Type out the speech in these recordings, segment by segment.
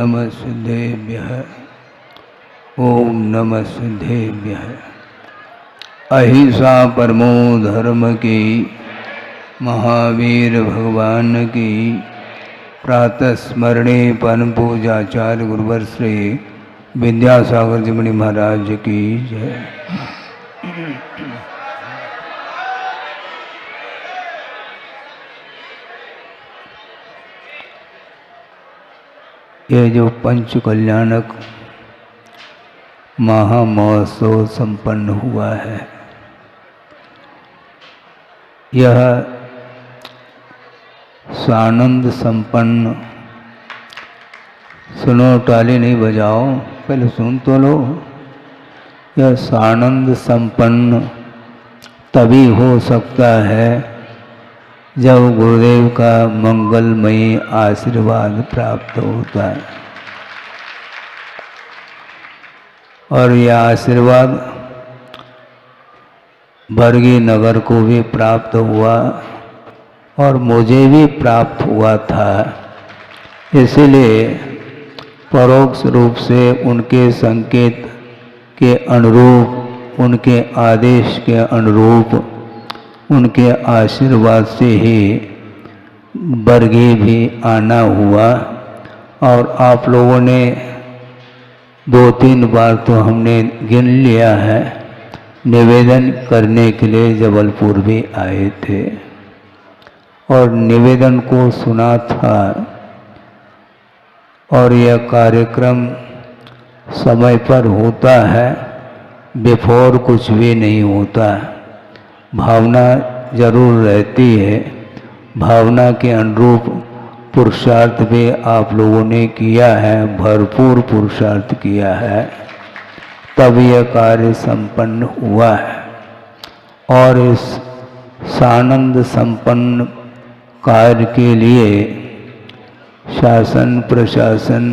नमः सिद्धेभ्यः। ओम नमः सिद्धेभ्यः। अहिंसा परमो धर्म की, महावीर भगवान की, प्रातः स्मरणे परम पूजाचार्य गुरुवर श्री विद्यासागर जी मुनि महाराज की जय। ये जो पंच कल्याणक महामहोत्सव संपन्न हुआ है, यह सानंद संपन्न, सुनो टाली नहीं बजाओ, पहले सुन तो लो। यह सानंद संपन्न तभी हो सकता है जब गुरुदेव का मंगलमयी आशीर्वाद प्राप्त होता है। और यह आशीर्वाद बरगी नगर को भी प्राप्त हुआ और मुझे भी प्राप्त हुआ था। इसलिए परोक्ष रूप से उनके संकेत के अनुरूप, उनके आदेश के अनुरूप, उनके आशीर्वाद से ही बरगी भी आना हुआ। और आप लोगों ने 2-3 बार तो हमने गिन लिया है, निवेदन करने के लिए जबलपुर भी आए थे और निवेदन को सुना था। और यह कार्यक्रम समय पर होता है, बिफोर कुछ भी नहीं होता। भावना जरूर रहती है, भावना के अनुरूप पुरुषार्थ भी आप लोगों ने किया है, भरपूर पुरुषार्थ किया है, तब यह कार्य संपन्न हुआ है। और इस सानंद संपन्न कार्य के लिए शासन प्रशासन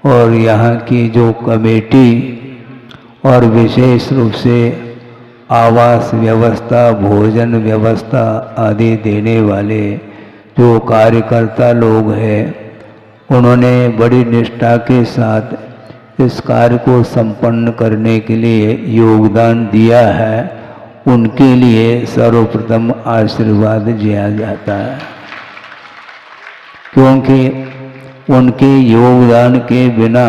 और यहाँ की जो कमेटी और विशेष रूप से आवास व्यवस्था, भोजन व्यवस्था आदि देने वाले जो कार्यकर्ता लोग हैं, उन्होंने बड़ी निष्ठा के साथ इस कार्य को संपन्न करने के लिए योगदान दिया है। उनके लिए सर्वप्रथम आशीर्वाद दिया जाता है, क्योंकि उनके योगदान के बिना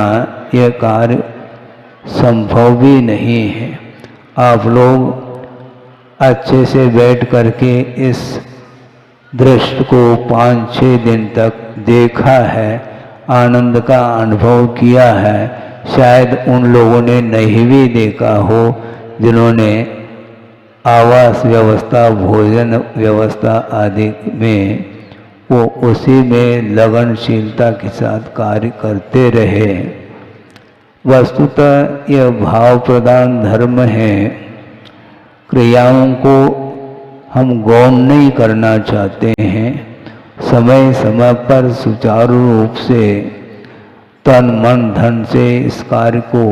यह कार्य संभव भी नहीं है। आप लोग अच्छे से बैठ करके इस दृश्य को 5-6 दिन तक देखा है, आनंद का अनुभव किया है। शायद उन लोगों ने नहीं भी देखा हो जिन्होंने आवास व्यवस्था, भोजन व्यवस्था आदि में वो उसी में लगनशीलता के साथ कार्य करते रहे। वस्तुतः यह भाव प्रधान धर्म है। क्रियाओं को हम गौण नहीं करना चाहते हैं। समय समय पर सुचारू रूप से तन मन धन से इस कार्य को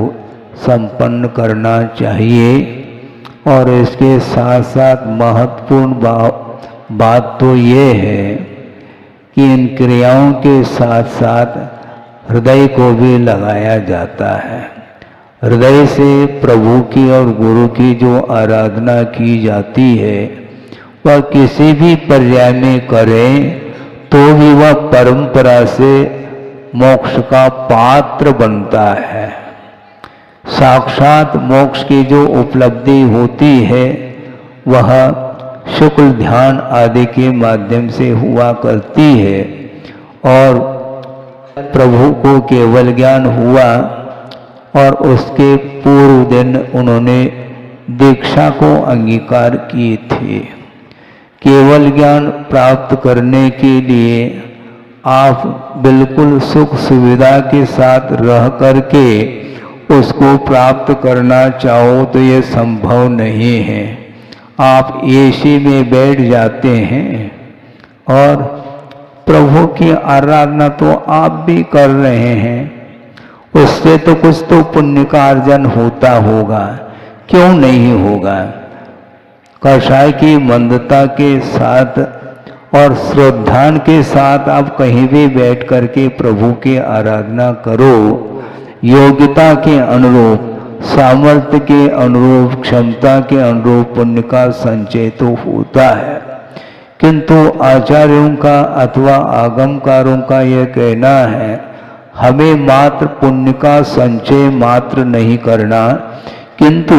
संपन्न करना चाहिए। और इसके साथ साथ महत्वपूर्ण बात तो ये है कि इन क्रियाओं के साथ साथ हृदय को भी लगाया जाता है। हृदय से प्रभु की और गुरु की जो आराधना की जाती है, वह किसी भी पर्याय में करें तो भी वह परंपरा से मोक्ष का पात्र बनता है। साक्षात मोक्ष की जो उपलब्धि होती है वह शुक्ल ध्यान आदि के माध्यम से हुआ करती है। और प्रभु को केवल ज्ञान हुआ और उसके पूर्व दिन उन्होंने दीक्षा को अंगीकार किए थे। केवल ज्ञान प्राप्त करने के लिए आप बिल्कुल सुख सुविधा के साथ रह करके उसको प्राप्त करना चाहो तो ये संभव नहीं है। आप एसी में बैठ जाते हैं और प्रभु की आराधना तो आप भी कर रहे हैं, उससे तो कुछ तो पुण्य का अर्जन होता होगा, क्यों नहीं होगा। कषाय की मंदता के साथ और श्रद्धान के साथ आप कहीं भी बैठ करके प्रभु की आराधना करो। योग्यता के अनुरूप, सामर्थ्य के अनुरूप, क्षमता के अनुरूप पुण्य का संचय तो होता है, किंतु आचार्यों का अथवा आगमकारों का यह कहना है हमें मात्र पुण्य का संचय मात्र नहीं करना, किंतु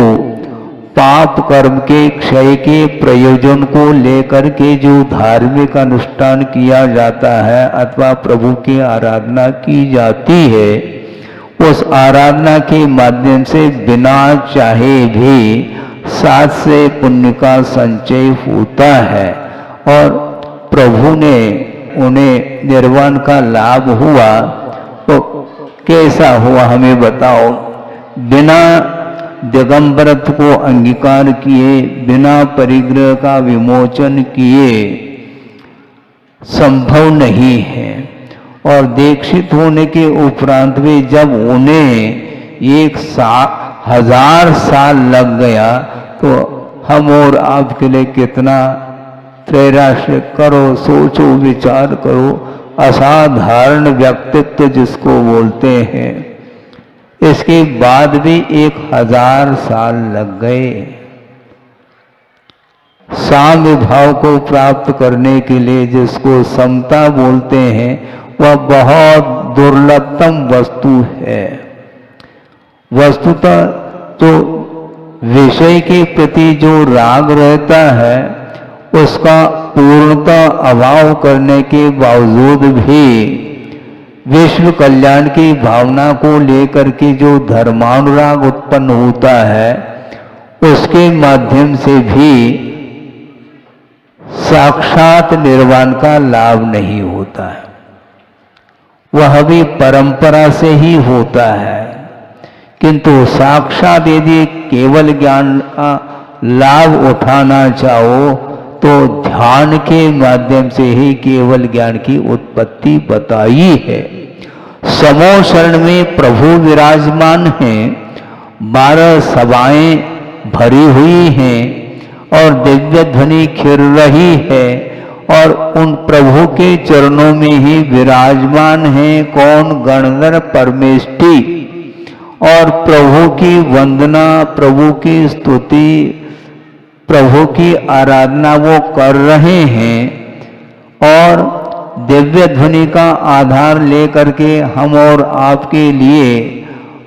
पाप कर्म के क्षय के प्रयोजन को लेकर के जो धार्मिक अनुष्ठान किया जाता है अथवा प्रभु की आराधना की जाती है, उस आराधना के माध्यम से बिना चाहे भी साथ से पुण्य का संचय होता है और प्रभु ने उन्हें निर्वाण का लाभ हुआ। तो कैसा हुआ हमें बताओ? बिना दिगंबरत्व को अंगीकार किए, बिना परिग्रह का विमोचन किए संभव नहीं है। और दीक्षित होने के उपरांत भी जब उन्हें 1000 साल लग गया तो हम और आपके लिए कितना त्रैराश्य करो, सोचो, विचार करो। असाधारण व्यक्तित्व जिसको बोलते हैं, इसके बाद भी 1000 साल लग गए। साम्य भाव को प्राप्त करने के लिए जिसको समता बोलते हैं, वह बहुत दुर्लभतम वस्तु है। वस्तुतः तो विषय के प्रति जो राग रहता है उसका पूर्णता अभाव करने के बावजूद भी विश्व कल्याण की भावना को लेकर के जो धर्मानुराग उत्पन्न होता है, उसके माध्यम से भी साक्षात निर्वाण का लाभ नहीं होता है। वह भी परंपरा से ही होता है, किंतु साक्षात यदि केवल ज्ञान का लाभ उठाना चाहो तो ध्यान के माध्यम से ही केवल ज्ञान की उत्पत्ति बताई है। समो शरण में प्रभु विराजमान हैं, 12 सभाएं भरी हुई हैं और दिव्य ध्वनि खिर रही है और उन प्रभु के चरणों में ही विराजमान है कौन? गणधर परमेष्टि। और प्रभु की वंदना, प्रभु की स्तुति, प्रभु की आराधना वो कर रहे हैं और दिव्य ध्वनि का आधार लेकर के हम और आपके लिए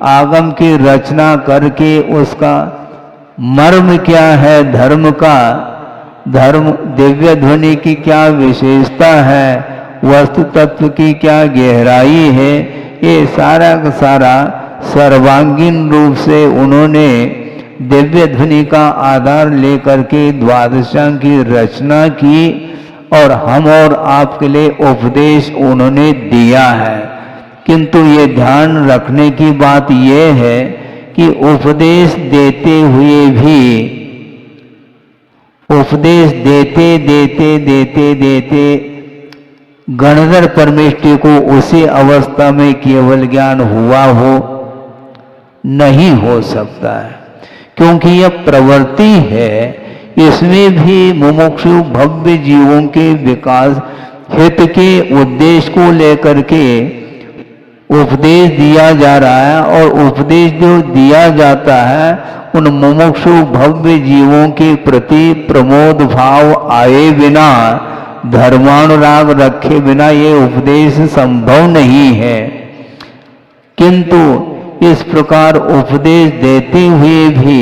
आगम की रचना करके उसका मर्म क्या है, धर्म का धर्म, दिव्य ध्वनि की क्या विशेषता है, वस्तु तत्व की क्या गहराई है, ये सारा का सारा सर्वांगीण रूप से उन्होंने दिव्य ध्वनि का आधार लेकर के द्वादशांग की रचना की और हम और आपके लिए उपदेश उन्होंने दिया है। किंतु ये ध्यान रखने की बात यह है कि उपदेश देते हुए भी, उपदेश देते देते देते देते गणधर परमेष्टि को उसी अवस्था में केवल ज्ञान हुआ हो नहीं हो सकता है, क्योंकि यह प्रवृत्ति है। इसमें भी मुमुक्षु भव्य जीवों के विकास हित के उद्देश्य को लेकर के उपदेश दिया जा रहा है और उपदेश जो दिया जाता है उन मुमुक्षु भव्य जीवों के प्रति प्रमोद भाव आए बिना, धर्मानुराग रखे बिना ये उपदेश संभव नहीं है। किंतु इस प्रकार उपदेश देते हुए भी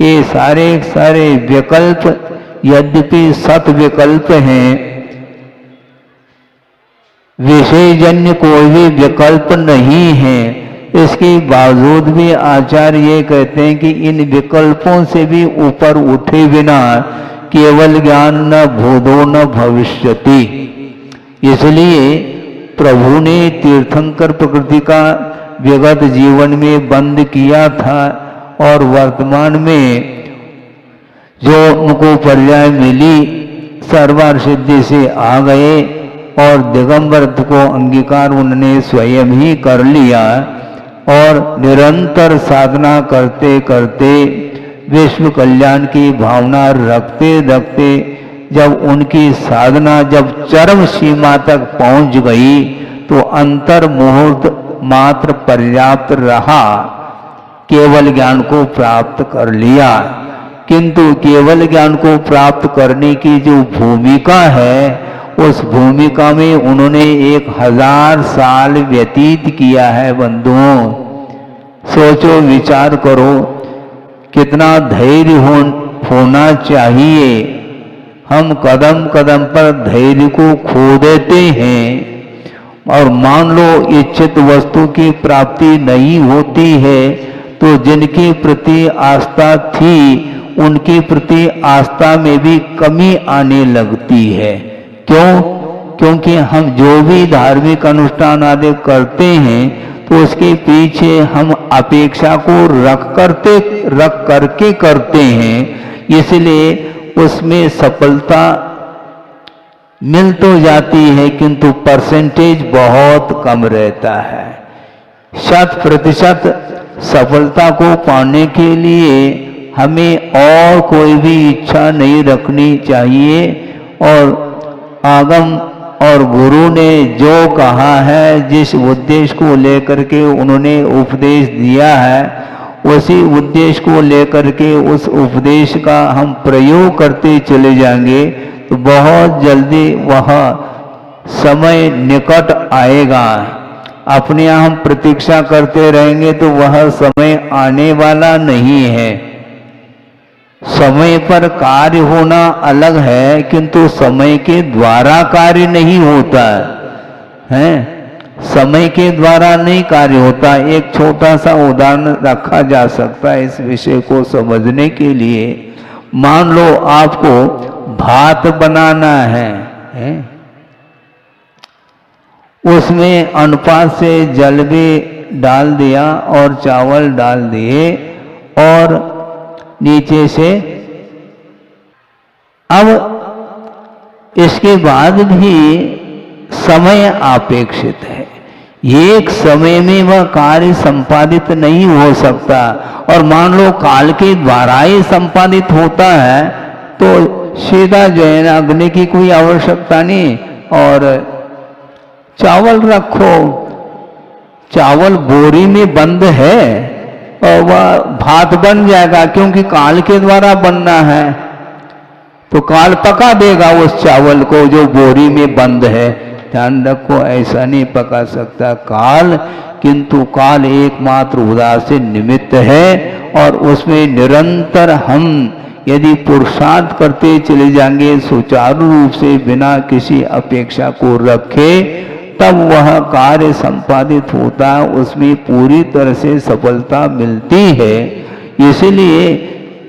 ये सारे विकल्प यद्यपि सत विकल्प हैं, विषयजन्य कोई भी विकल्प नहीं है, इसके बावजूद भी आचार्य ये कहते हैं कि इन विकल्पों से भी ऊपर उठे बिना केवल ज्ञान न भूतो न भविष्यति। इसलिए प्रभु ने तीर्थंकर प्रकृति का विगत जीवन में बंद किया था और वर्तमान में जो उनको पर्याय मिली सर्वार सिद्धि से आ गए और दिगंबरत्व को अंगीकार उन्होंने स्वयं ही कर लिया और निरंतर साधना करते करते विश्व कल्याण की भावना रखते रखते जब उनकी साधना जब चरम सीमा तक पहुंच गई तो अंतर मुहूर्त मात्र पर्याप्त रहा, केवल ज्ञान को प्राप्त कर लिया। किंतु केवल ज्ञान को प्राप्त करने की जो भूमिका है, उस भूमिका में उन्होंने 1000 साल व्यतीत किया है। बंधुओं, सोचो विचार करो, कितना धैर्य होना चाहिए। हम कदम कदम पर धैर्य को खो देते हैं, और मान लो इच्छित वस्तु की प्राप्ति नहीं होती है तो जिनके प्रति आस्था थी उनके प्रति आस्था में भी कमी आने लगती है। क्यों? क्योंकि हम जो भी धार्मिक अनुष्ठान आदि करते हैं तो उसके पीछे हम अपेक्षा को रख करके करते हैं, इसलिए उसमें सफलता मिल तो जाती है किंतु परसेंटेज बहुत कम रहता है। 100% सफलता को पाने के लिए हमें और कोई भी इच्छा नहीं रखनी चाहिए, और आगम और गुरु ने जो कहा है, जिस उद्देश्य को लेकर के उन्होंने उपदेश दिया है, उसी उद्देश्य को लेकर के उस उपदेश का हम प्रयोग करते चले जाएंगे तो बहुत जल्दी वह समय निकट आएगा। अपने यहाँ हम प्रतीक्षा करते रहेंगे तो वह समय आने वाला नहीं है। समय पर कार्य होना अलग है, किंतु समय के द्वारा कार्य नहीं होता है। समय के द्वारा नहीं कार्य होता। एक छोटा सा उदाहरण रखा जा सकता है इस विषय को समझने के लिए। मान लो आपको भात बनाना है? उसमें अनुपात से जल भी डाल दिया और चावल डाल दिए और नीचे से, अब इसके बाद भी समय अपेक्षित है। एक समय में वह कार्य संपादित नहीं हो सकता, और मान लो काल के द्वारा ही संपादित होता है तो सीधा जो है ना, अग्नि की कोई आवश्यकता नहीं, और चावल रखो, चावल बोरी में बंद है और वह भात बन जाएगा, क्योंकि काल के द्वारा बनना है तो काल पका देगा उस चावल को जो बोरी में बंद है। ध्यान रखो, ऐसा नहीं पका सकता काल, किंतु काल एकमात्र उदासीन निमित्त है, और उसमें निरंतर हम यदि पुरुषार्थ करते चले जाएंगे सुचारू रूप से बिना किसी अपेक्षा को रखे, तब वह कार्य संपादित होता, उसमें पूरी तरह से सफलता मिलती है। इसलिए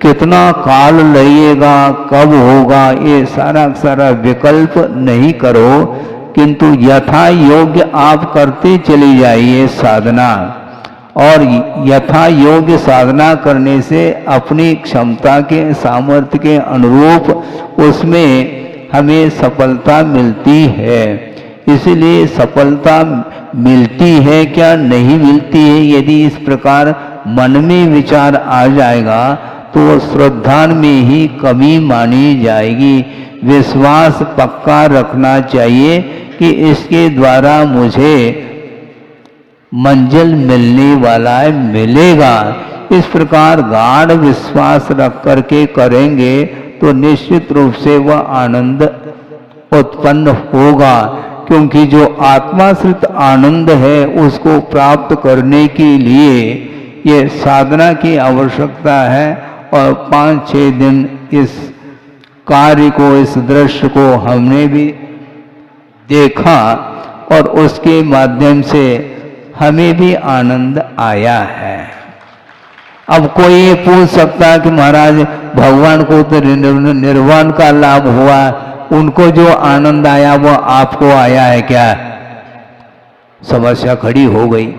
कितना काल लगेगा, कब होगा, ये सारा विकल्प नहीं करो, किंतु यथा योग्य आप करते चले जाइए साधना, और यथा योग्य साधना करने से अपनी क्षमता के सामर्थ्य के अनुरूप उसमें हमें सफलता मिलती है। इसलिए सफलता मिलती है क्या, नहीं मिलती है, यदि इस प्रकार मन में विचार आ जाएगा तो श्रद्धा में ही कमी मानी जाएगी। विश्वास पक्का रखना चाहिए कि इसके द्वारा मुझे मंजिल मिलने वाला है, मिलेगा। इस प्रकार गाढ़ विश्वास रख करके करेंगे तो निश्चित रूप से वह आनंद उत्पन्न होगा, क्योंकि जो आत्माश्रित आनंद है उसको प्राप्त करने के लिए ये साधना की आवश्यकता है। और 5-6 दिन इस कार्य को, इस दृश्य को हमने भी देखा और उसके माध्यम से हमें भी आनंद आया है। अब कोई ये पूछ सकता है कि महाराज भगवान को तो निर्वाण का लाभ हुआ, उनको जो आनंद आया वो आपको आया है क्या? समस्या खड़ी हो गई।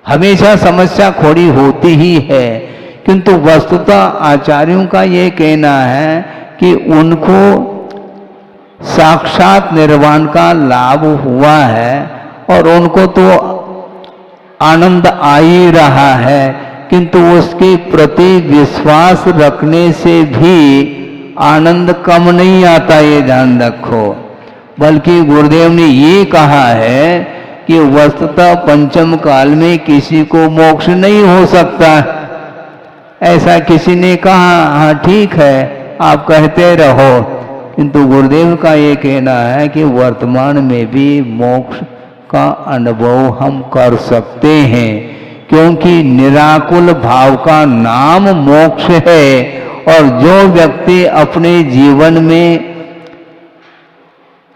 हमेशा समस्या खड़ी होती ही है, किंतु वस्तुतः आचार्यों का ये कहना है कि उनको साक्षात निर्वाण का लाभ हुआ है और उनको तो आनंद आ ही रहा है, किंतु उसके प्रति विश्वास रखने से भी आनंद कम नहीं आता, ये ध्यान रखो। बल्कि गुरुदेव ने ये कहा है कि वस्तुतः पंचम काल में किसी को मोक्ष नहीं हो सकता। ऐसा किसी ने कहा, हाँ ठीक है आप कहते रहो, किंतु गुरुदेव का ये कहना है कि वर्तमान में भी मोक्ष का अनुभव हम कर सकते हैं, क्योंकि निराकुल भाव का नाम मोक्ष है। और जो व्यक्ति अपने जीवन में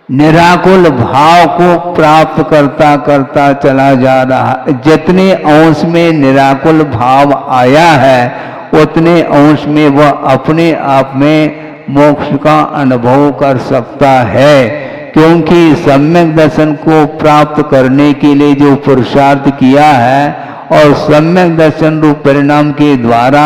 निराकुल भाव को प्राप्त करता करता चला जा रहा, जितने अंश में निराकुल भाव आया है उतने अंश में वह अपने आप में मोक्ष का अनुभव कर सकता है। क्योंकि सम्यक दर्शन को प्राप्त करने के लिए जो पुरुषार्थ किया है और सम्यक दर्शन रूप परिणाम के द्वारा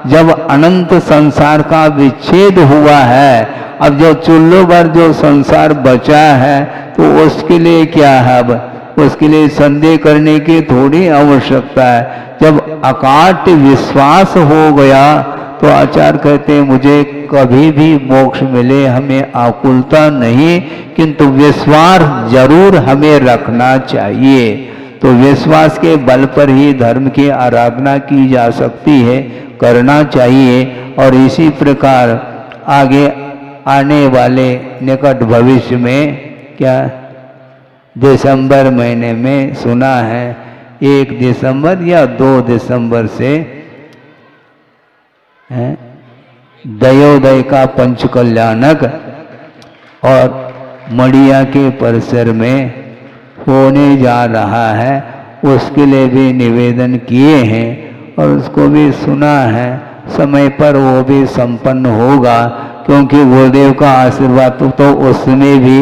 जब अनंत संसार का विच्छेद हुआ है, अब जो चुल्लू भर जो संसार बचा है तो उसके लिए क्या है, अब उसके लिए संदेह करने की थोड़ी आवश्यकता है। जब अकाट्य विश्वास हो गया तो आचार्य कहते हैं मुझे कभी भी मोक्ष मिले हमें आकुलता नहीं, किंतु विश्वास जरूर हमें रखना चाहिए। तो विश्वास के बल पर ही धर्म की आराधना की जा सकती है, करना चाहिए। और इसी प्रकार आगे आने वाले निकट भविष्य में, क्या दिसंबर महीने में सुना है 1 दिसंबर या 2 दिसंबर से दयोदय का पंच कल्याणक और मड़िया के परिसर में होने जा रहा है, उसके लिए भी निवेदन किए हैं और उसको भी सुना है। समय पर वो भी संपन्न होगा, क्योंकि गुरुदेव का आशीर्वाद तो उसमें भी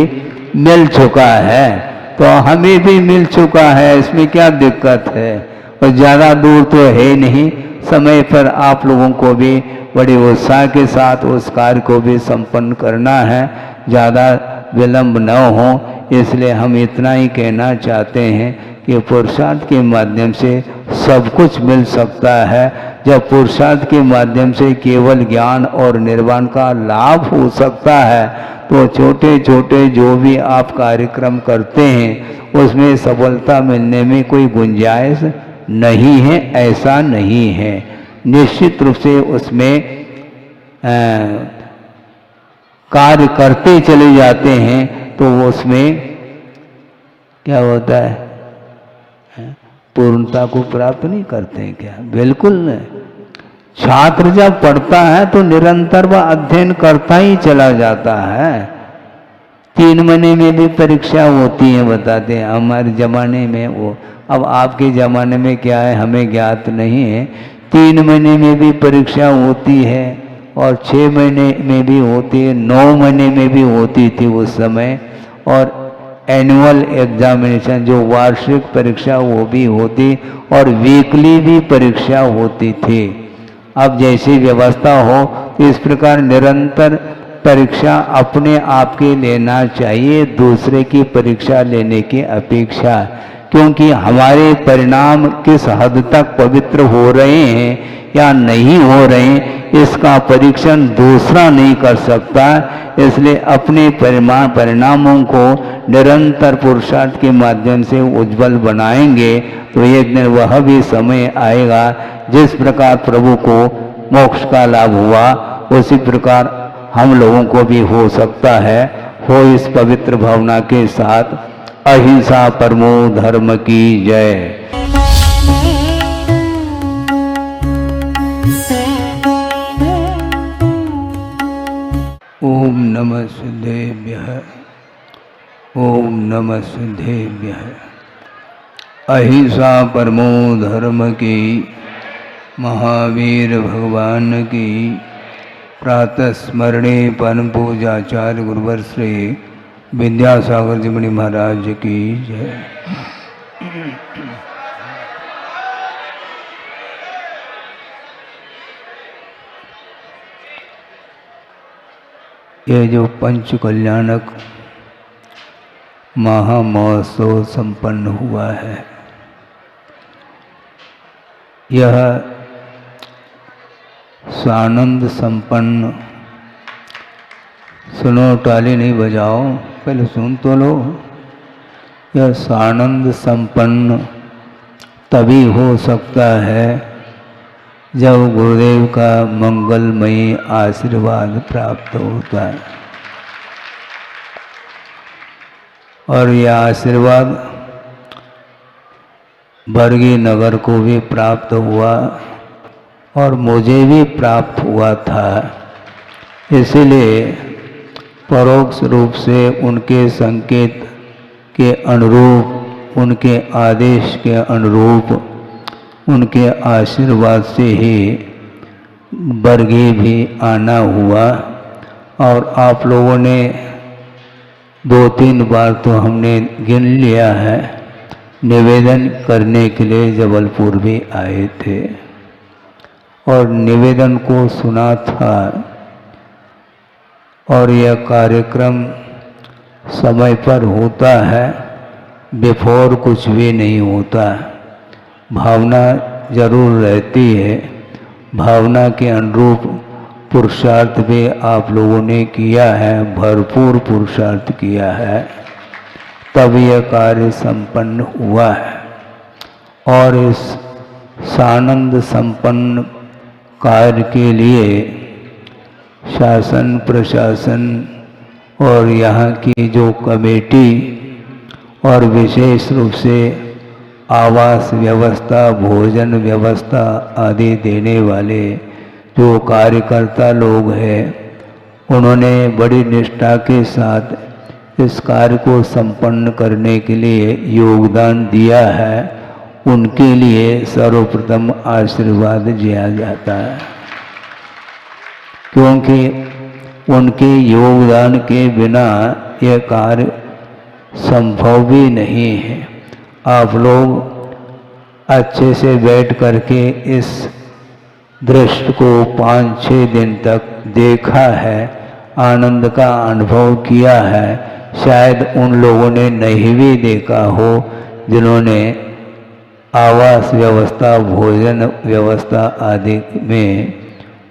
मिल चुका है, तो हमें भी मिल चुका है, इसमें क्या दिक्कत है। और ज़्यादा दूर तो है नहीं, समय पर आप लोगों को भी बड़े उत्साह के साथ उस कार्य को भी संपन्न करना है, ज़्यादा विलंब न हो। इसलिए हम इतना ही कहना चाहते हैं कि पुरुषार्थ के माध्यम से सब कुछ मिल सकता है। जब पुरुषार्थ के माध्यम से केवल ज्ञान और निर्वाण का लाभ हो सकता है, तो छोटे छोटे जो भी आप कार्यक्रम करते हैं उसमें सफलता मिलने में कोई गुंजाइश नहीं है, ऐसा नहीं है। निश्चित रूप से उसमें कार्य करते चले जाते हैं तो उसमें क्या होता है, पूर्णता को प्राप्त नहीं करते हैं क्या? बिल्कुल नहीं। छात्र जब पढ़ता है तो निरंतर वह अध्ययन करता ही चला जाता है। 3 महीने में भी परीक्षा होती है, बताते हैं हमारे जमाने में। वो अब आपके ज़माने में क्या है हमें ज्ञात नहीं है। 3 महीने में भी परीक्षा होती है और 6 महीने में भी होती है, 9 महीने में भी होती थी उस समय। और एनुअल एग्जामिनेशन जो वार्षिक परीक्षा वो भी होती और वीकली भी परीक्षा होती थी। अब जैसी व्यवस्था हो तो इस प्रकार निरंतर परीक्षा अपने आप के लेना चाहिए, दूसरे की परीक्षा लेने की अपेक्षा। क्योंकि हमारे परिणाम किस हद तक पवित्र हो रहे हैं या नहीं हो रहे हैं इसका परीक्षण दूसरा नहीं कर सकता। इसलिए अपने परिणामों को निरंतर पुरुषार्थ के माध्यम से उज्जवल बनाएंगे तो एक दिन वह भी समय आएगा जिस प्रकार प्रभु को मोक्ष का लाभ हुआ उसी प्रकार हम लोगों को भी हो सकता है। हो इस पवित्र भावना के साथ अहिंसा परमो धर्म की जय। ओम नमः सिद्धेभ्यः, ओम नमः सिद्धेभ्यः। अहिंसा परमो धर्म की, महावीर भगवान की प्रातः स्मरणे परम पूजाचार्य गुरुवर श्री विद्यासागर जी मुनि महाराज की जय। ये जो पंच कल्याणक महामहोत्सव संपन्न हुआ है, यह स्वानंद संपन्न सुनो, ताली नहीं बजाओ, पहले सुन तो लो। यह सानंद संपन्न तभी हो सकता है जब गुरुदेव का मंगलमयी आशीर्वाद प्राप्त होता है। और यह आशीर्वाद बरगी नगर को भी प्राप्त हुआ और मुझे भी प्राप्त हुआ था। इसलिए परोक्ष रूप से उनके संकेत के अनुरूप, उनके आदेश के अनुरूप, उनके आशीर्वाद से ही बरगी भी आना हुआ। और आप लोगों ने 2-3 बार तो हमने गिन लिया है, निवेदन करने के लिए जबलपुर भी आए थे और निवेदन को सुना था। और यह कार्यक्रम समय पर होता है, बिफोर कुछ भी नहीं होता। भावना जरूर रहती है, भावना के अनुरूप पुरुषार्थ भी आप लोगों ने किया है, भरपूर पुरुषार्थ किया है, तब यह कार्य संपन्न हुआ है। और इस सानंद संपन्न कार्य के लिए शासन प्रशासन और यहाँ की जो कमेटी और विशेष रूप से आवास व्यवस्था, भोजन व्यवस्था आदि देने वाले जो कार्यकर्ता लोग हैं, उन्होंने बड़ी निष्ठा के साथ इस कार्य को संपन्न करने के लिए योगदान दिया है। उनके लिए सर्वप्रथम आशीर्वाद दिया जाता है, क्योंकि उनके योगदान के बिना यह कार्य संभव भी नहीं है। आप लोग अच्छे से बैठ करके इस दृश्य को 5-6 दिन तक देखा है, आनंद का अनुभव किया है। शायद उन लोगों ने नहीं भी देखा हो जिन्होंने आवास व्यवस्था, भोजन व्यवस्था आदि में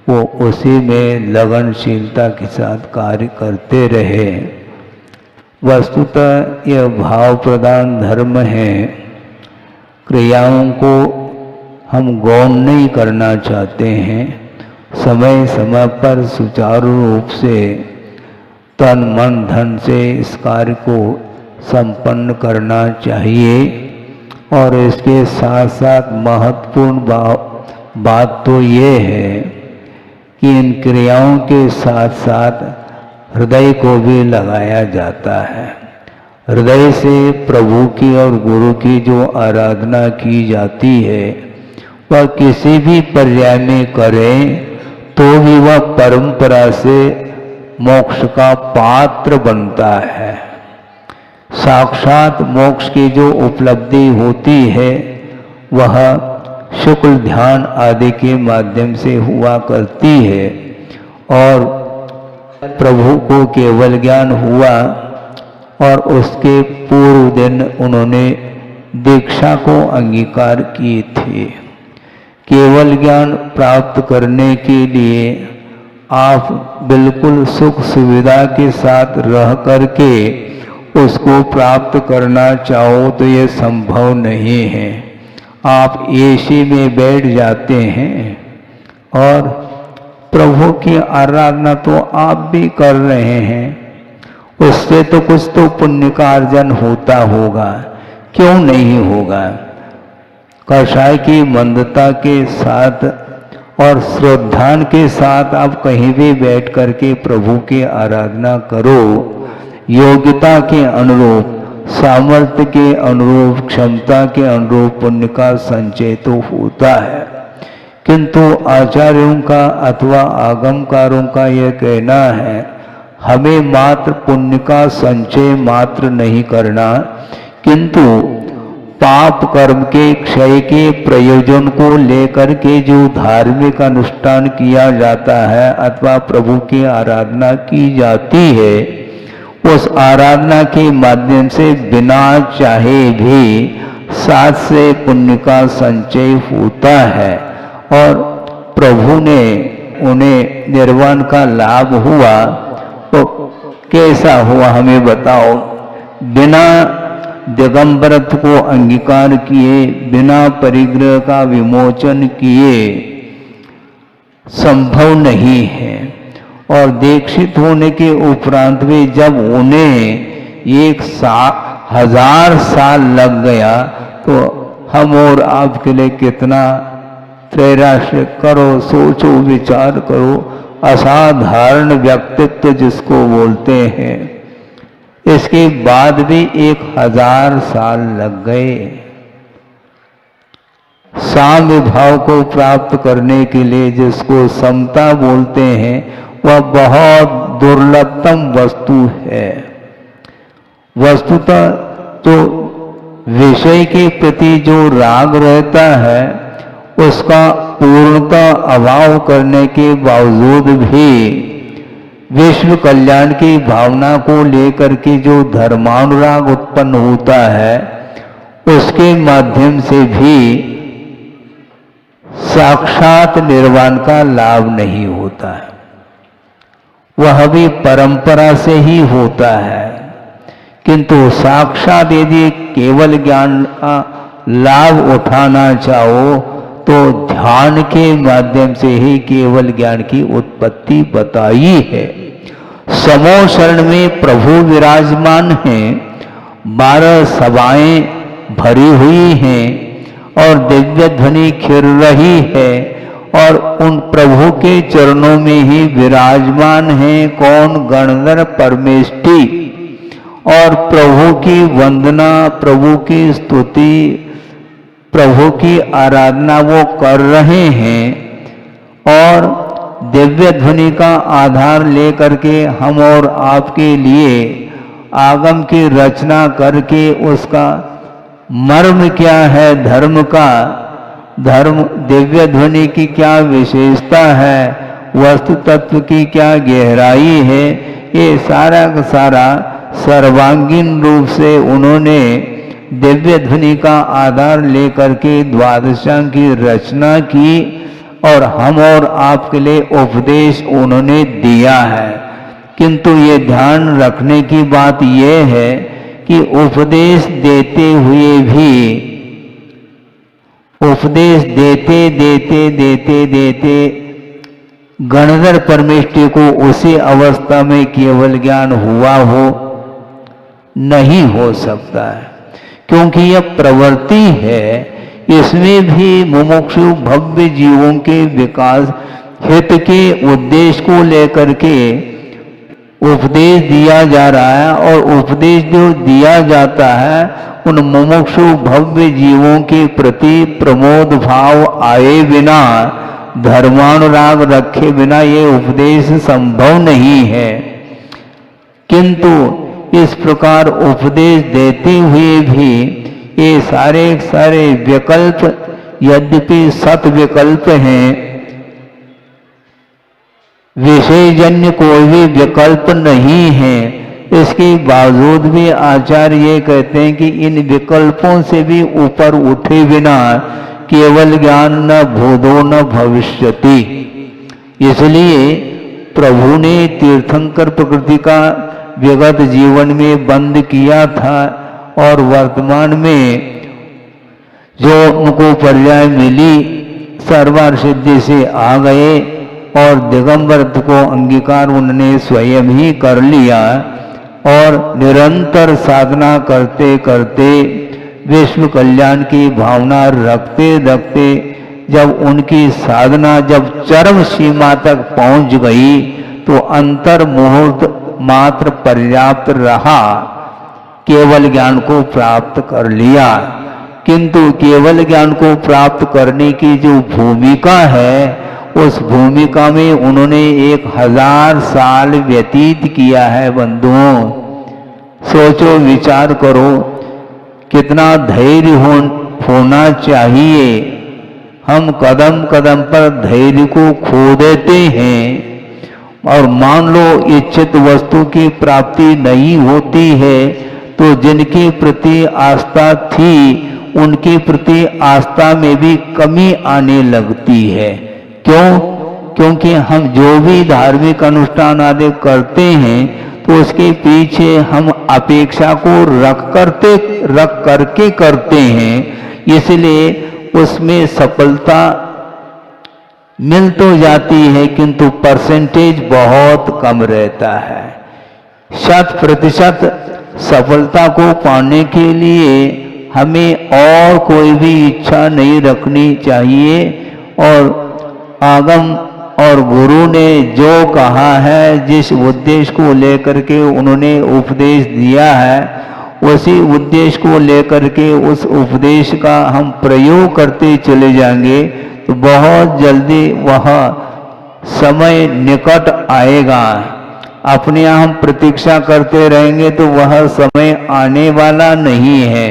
वो उसी में लगनशीलता के साथ कार्य करते रहे। वस्तुतः यह भाव प्रधान धर्म है। क्रियाओं को हम गौण नहीं करना चाहते हैं। समय समय पर सुचारू रूप से तन मन धन से इस कार्य को संपन्न करना चाहिए। और इसके साथ साथ महत्वपूर्ण बात तो ये है कि इन क्रियाओं के साथ साथ हृदय को भी लगाया जाता है। हृदय से प्रभु की और गुरु की जो आराधना की जाती है, वह किसी भी पर्याय में करें तो भी वह परंपरा से मोक्ष का पात्र बनता है। साक्षात मोक्ष की जो उपलब्धि होती है वह शुक्ल ध्यान आदि के माध्यम से हुआ करती है। और प्रभु को केवल ज्ञान हुआ और उसके पूर्व दिन उन्होंने दीक्षा को अंगीकार किए थे। केवल ज्ञान प्राप्त करने के लिए आप बिल्कुल सुख सुविधा के साथ रह करके उसको प्राप्त करना चाहो तो ये संभव नहीं है। आप एसी में बैठ जाते हैं और प्रभु की आराधना तो आप भी कर रहे हैं, उससे तो कुछ तो पुण्य का अर्जन होता होगा, क्यों नहीं होगा। कषाय की मंदता के साथ और श्रद्धान के साथ आप कहीं भी बैठ करके प्रभु की आराधना करो। योग्यता के अनुरूप, सामर्थ्य के अनुरूप, क्षमता के अनुरूप पुण्य का संचय तो होता है। किंतु आचार्यों का अथवा आगमकारों का यह कहना है, हमें मात्र पुण्य का संचय मात्र नहीं करना, किंतु पाप कर्म के क्षय के प्रयोजन को लेकर के जो धार्मिक अनुष्ठान किया जाता है अथवा प्रभु की आराधना की जाती है, उस आराधना के माध्यम से बिना चाहे भी साथ से पुण्य का संचय होता है। और प्रभु ने उन्हें निर्वाण का लाभ हुआ, तो कैसा हुआ हमें बताओ। बिना दिगंबरत्व को अंगीकार किए, बिना परिग्रह का विमोचन किए संभव नहीं है। और दीक्षित होने के उपरांत भी जब उन्हें 1000 साल लग गया तो हम और आपके लिए कितना त्रैराश्य करो, सोचो, विचार करो। असाधारण व्यक्तित्व जिसको बोलते हैं, इसके बाद भी 1000 साल लग गए। साम्य भाव को प्राप्त करने के लिए जिसको समता बोलते हैं, वह बहुत दुर्लभतम वस्तु है। वस्तुतः तो विषय के प्रति जो राग रहता है, उसका पूर्णता अभाव करने के बावजूद भी विश्व कल्याण की भावना को लेकर के जो धर्मानुराग उत्पन्न होता है, उसके माध्यम से भी साक्षात निर्वाण का लाभ नहीं होता है। वह भी परंपरा से ही होता है। किंतु साक्षात यदि केवल ज्ञान का लाभ उठाना चाहो तो ध्यान के माध्यम से ही केवल ज्ञान की उत्पत्ति बताई है। समो शरण में प्रभु विराजमान हैं, 12 सभाएं भरी हुई हैं और दिव्य ध्वनि खिर रही है और उन प्रभु के चरणों में ही विराजमान है कौन? गणधर परमेष्टि। और प्रभु की वंदना, प्रभु की स्तुति, प्रभु की आराधना वो कर रहे हैं। और दिव्य ध्वनि का आधार लेकर के हम और आपके लिए आगम की रचना करके उसका मर्म क्या है, धर्म का, धर्म दिव्य ध्वनि की क्या विशेषता है, वस्तु तत्व की क्या गहराई है, ये सारा का सारा सर्वांगीण रूप से उन्होंने दिव्य ध्वनि का आधार लेकर के द्वादशांग की रचना की और हम और आपके लिए उपदेश उन्होंने दिया है। किंतु ये ध्यान रखने की बात यह है कि उपदेश देते हुए भी, उपदेश देते देते देते देते गणधर परमेष्टि को उसी अवस्था में केवल ज्ञान हुआ हो नहीं हो सकता है। क्योंकि यह प्रवृत्ति है, इसमें भी मुमुक्षु भव्य जीवों के विकास हित के उद्देश्य को लेकर के उपदेश दिया जा रहा है। और उपदेश जो दिया जाता है उन मुमुक्षु भव्य जीवों के प्रति प्रमोद भाव आए बिना, धर्मानुराग रखे बिना ये उपदेश संभव नहीं है। किंतु इस प्रकार उपदेश देते हुए भी ये सारे विकल्प यद्यपि सत विकल्प हैं, विषयजन्य कोई भी विकल्प नहीं है, इसके बावजूद भी आचार्य ये कहते हैं कि इन विकल्पों से भी ऊपर उठे बिना केवल ज्ञान न भूतो न भविष्यति। इसलिए प्रभु ने तीर्थंकर प्रकृति का विगत जीवन में बंद किया था और वर्तमान में जो उनको पर्याय मिली सर्वार सिद्धि से आ गए और दिगंबरत्व को अंगीकार उन्होंने स्वयं ही कर लिया। और निरंतर साधना करते करते विश्व कल्याण की भावना रखते रखते जब उनकी साधना जब चरम सीमा तक पहुंच गई तो अंतर मुहूर्त मात्र पर्याप्त रहा, केवल ज्ञान को प्राप्त कर लिया। किंतु केवल ज्ञान को प्राप्त करने की जो भूमिका है, उस भूमिका में उन्होंने 1000 साल व्यतीत किया है। बंधुओं, सोचो, विचार करो, कितना धैर्य होना चाहिए। हम कदम कदम पर धैर्य को खो देते हैं और मान लो इच्छित वस्तु की प्राप्ति नहीं होती है तो जिनके प्रति आस्था थी उनके प्रति आस्था में भी कमी आने लगती है। क्यों? क्योंकि हम जो भी धार्मिक अनुष्ठान आदि करते हैं तो उसके पीछे हम अपेक्षा को रख करके करते हैं, इसलिए उसमें सफलता मिल तो जाती है किंतु परसेंटेज बहुत कम रहता है। 100% सफलता को पाने के लिए हमें और कोई भी इच्छा नहीं रखनी चाहिए, और आगम और गुरु ने जो कहा है, जिस उद्देश्य को लेकर के उन्होंने उपदेश दिया है, उसी उद्देश्य को लेकर के उस उपदेश का हम प्रयोग करते चले जाएंगे तो बहुत जल्दी वह समय निकट आएगा। अपने यहाँ हम प्रतीक्षा करते रहेंगे तो वह समय आने वाला नहीं है।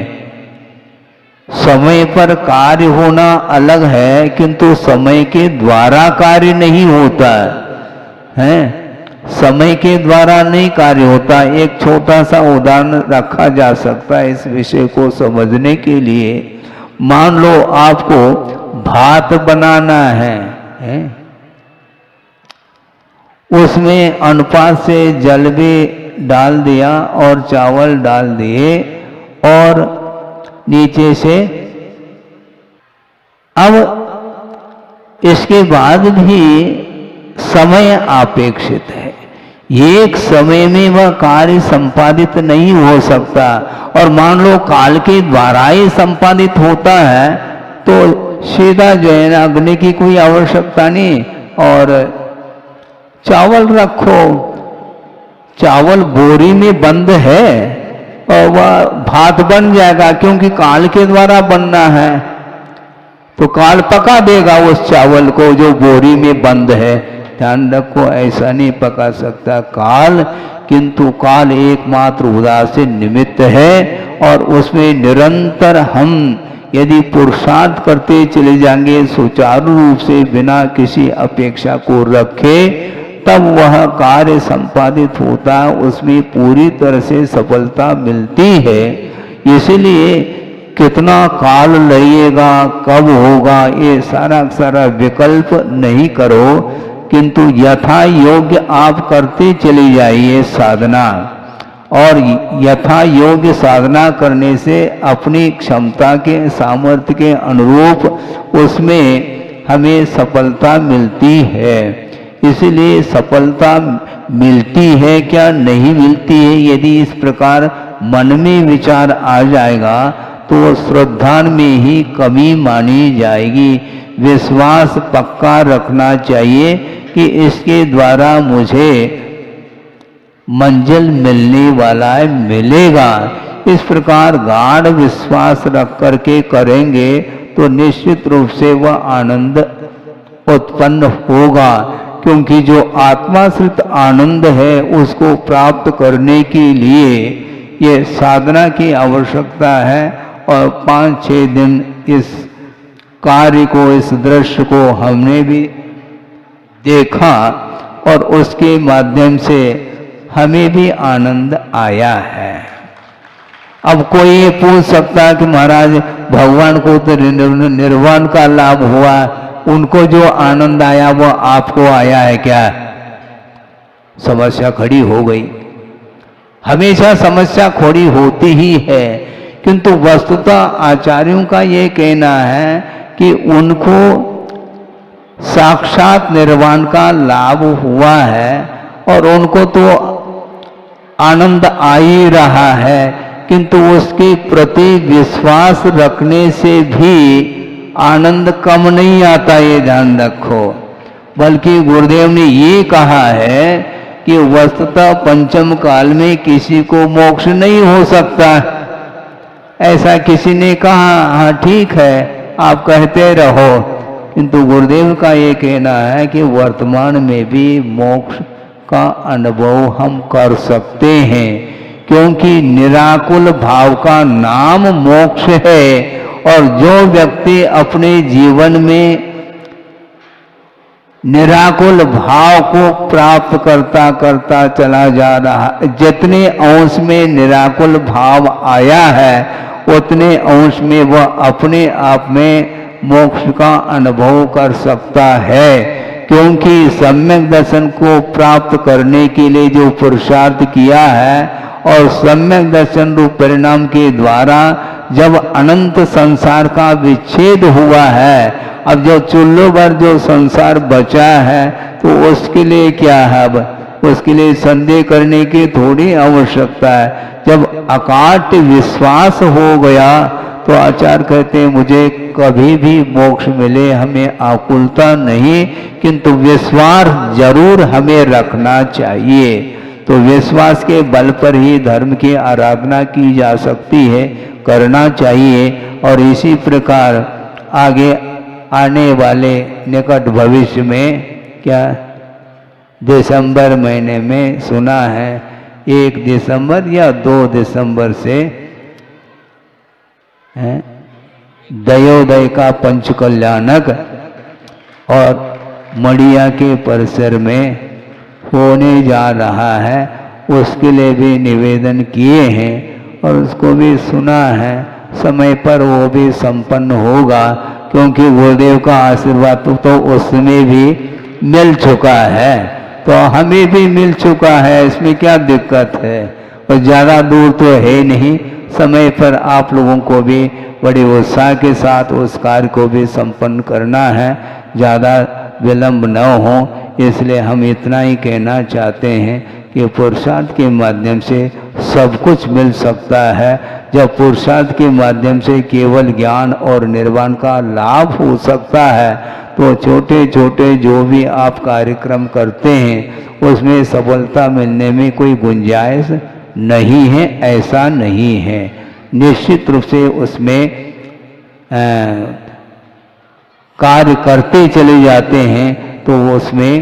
समय पर कार्य होना अलग है, किंतु समय के द्वारा कार्य नहीं होता है। समय के द्वारा नहीं कार्य होता। एक छोटा सा उदाहरण रखा जा सकता है इस विषय को समझने के लिए। मान लो आपको भात बनाना है? उसमें अनुपात से जल भी डाल दिया और चावल डाल दिए और नीचे से, अब इसके बाद भी समय अपेक्षित है। एक समय में वह कार्य संपादित नहीं हो सकता, और मान लो काल के द्वारा ही संपादित होता है तो सीधा जो है ना अग्नि की कोई आवश्यकता नहीं, और चावल रखो, चावल बोरी में बंद है और वह भात बन जाएगा, क्योंकि काल के द्वारा बनना है तो काल पका देगा उस चावल को जो बोरी में बंद है। ध्यान रखो, ऐसा नहीं पका सकता काल, किंतु काल एकमात्र उदासीन निमित्त है, और उसमें निरंतर हम यदि पुरुषार्थ करते चले जाएंगे सुचारू रूप से बिना किसी अपेक्षा को रखे, तब वह कार्य संपादित होता है, उसमें पूरी तरह से सफलता मिलती है। इसलिए कितना काल लगेगा, कब होगा, ये सारा विकल्प नहीं करो, किंतु यथा योग्य आप करते चले जाइए साधना, और यथा योग्य साधना करने से अपनी क्षमता के सामर्थ्य के अनुरूप उसमें हमें सफलता मिलती है। इसलिए सफलता मिलती है क्या नहीं मिलती है, यदि इस प्रकार मन में विचार आ जाएगा तो श्रद्धा में ही कमी मानी जाएगी। विश्वास पक्का रखना चाहिए कि इसके द्वारा मुझे मंजिल मिलने वाला है, मिलेगा। इस प्रकार गाढ़ विश्वास रख करके करेंगे तो निश्चित रूप से वह आनंद उत्पन्न होगा, क्योंकि जो आत्माश्रित आनंद है उसको प्राप्त करने के लिए ये साधना की आवश्यकता है। और 5-6 दिन इस कार्य को, इस दृश्य को हमने भी देखा और उसके माध्यम से हमें भी आनंद आया है। अब कोई ये पूछ सकता है कि महाराज भगवान को तो निर्वाण का लाभ हुआ, उनको जो आनंद आया वो आपको आया है क्या? समस्या खड़ी हो गई। हमेशा समस्या खड़ी होती ही है, किंतु वस्तुतः आचार्यों का ये कहना है कि उनको साक्षात निर्वाण का लाभ हुआ है और उनको तो आनंद आ ही रहा है, किंतु उसके प्रति विश्वास रखने से भी आनंद कम नहीं आता, ये ध्यान रखो। बल्कि गुरुदेव ने ये कहा है कि वस्तुतः पंचम काल में किसी को मोक्ष नहीं हो सकता। ऐसा किसी ने कहा, हाँ ठीक है आप कहते रहो, किंतु गुरुदेव का ये कहना है कि वर्तमान में भी मोक्ष का अनुभव हम कर सकते हैं, क्योंकि निराकुल भाव का नाम मोक्ष है। और जो व्यक्ति अपने जीवन में निराकुल भाव को प्राप्त करता करता चला जा रहा, जितने अंश में निराकुल भाव आया है उतने अंश में वह अपने आप में मोक्ष का अनुभव कर सकता है। क्योंकि सम्यक दर्शन को प्राप्त करने के लिए जो पुरुषार्थ किया है और सम्यक दर्शन रूप परिणाम के द्वारा जब अनंत संसार का विच्छेद हुआ है, अब जो चुल्लो भर जो संसार बचा है तो उसके लिए क्या है, अब उसके लिए संदेह करने की थोड़ी आवश्यकता है। जब अकाट्य विश्वास हो गया तो आचार्य कहते हैं मुझे कभी भी मोक्ष मिले हमें आकुलता नहीं, किंतु विश्वास जरूर हमें रखना चाहिए। तो विश्वास के बल पर ही धर्म की आराधना की जा सकती है, करना चाहिए। और इसी प्रकार आगे आने वाले निकट भविष्य में क्या दिसंबर महीने में सुना है 1 दिसंबर या 2 दिसंबर से दयोदय का पंच कल्याणक और मड़िया के परिसर में होने जा रहा है, उसके लिए भी निवेदन किए हैं और उसको भी सुना है। समय पर वो भी संपन्न होगा, क्योंकि गुरुदेव का आशीर्वाद तो उसमें भी मिल चुका है, तो हमें भी मिल चुका है, इसमें क्या दिक्कत है। और ज़्यादा दूर तो है नहीं, समय पर आप लोगों को भी बड़े उत्साह के साथ उस कार्य को भी संपन्न करना है, ज़्यादा विलंब न हो। इसलिए हम इतना ही कहना चाहते हैं कि पुरुषार्थ के माध्यम से सब कुछ मिल सकता है। जब पुरुषार्थ के माध्यम से केवल ज्ञान और निर्वाण का लाभ हो सकता है, तो छोटे छोटे जो भी आप कार्यक्रम करते हैं उसमें सफलता मिलने में कोई गुंजाइश नहीं है, ऐसा नहीं है। निश्चित रूप से उसमें कार्य करते चले जाते हैं तो उसमें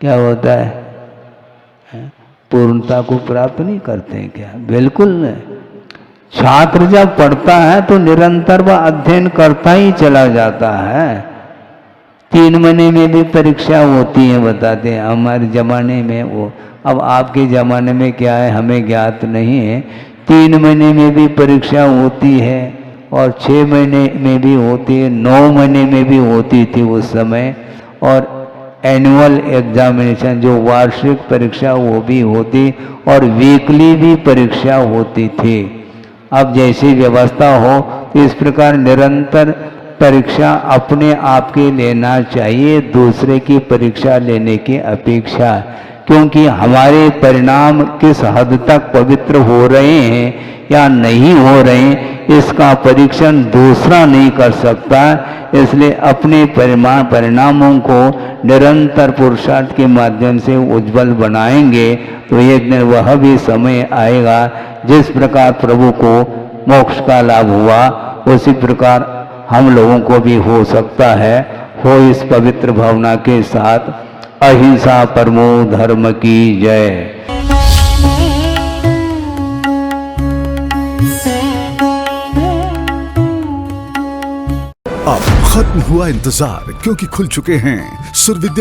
क्या होता है, पूर्णता को प्राप्त नहीं करते हैं क्या? बिल्कुल नहीं। छात्र जब पढ़ता है तो निरंतर वह अध्ययन करता ही चला जाता है। 3 महीने में भी परीक्षा होती है, बताते हैं हमारे जमाने में। वो अब आपके ज़माने में क्या है हमें ज्ञात नहीं है। 3 महीने में भी परीक्षा होती है और 6 महीने में भी होती है, 9 महीने में भी होती थी उस समय। और एनुअल एग्जामिनेशन जो वार्षिक परीक्षा वो भी होती और वीकली भी परीक्षा होती थी। अब जैसी व्यवस्था हो तो इस प्रकार निरंतर परीक्षा अपने आप के लेना चाहिए, दूसरे की परीक्षा लेने की अपेक्षा। क्योंकि हमारे परिणाम किस हद तक पवित्र हो रहे हैं या नहीं हो रहे हैं इसका परीक्षण दूसरा नहीं कर सकता। इसलिए अपने परिणामों को निरंतर पुरुषार्थ के माध्यम से उज्जवल बनाएंगे तो एक दिन वह भी समय आएगा जिस प्रकार प्रभु को मोक्ष का लाभ हुआ उसी प्रकार हम लोगों को भी हो सकता है। हो इस पवित्र भावना के साथ अहिंसा परमो धर्म की जय। अब खत्म हुआ इंतजार, क्योंकि खुल चुके हैं सुरविद्या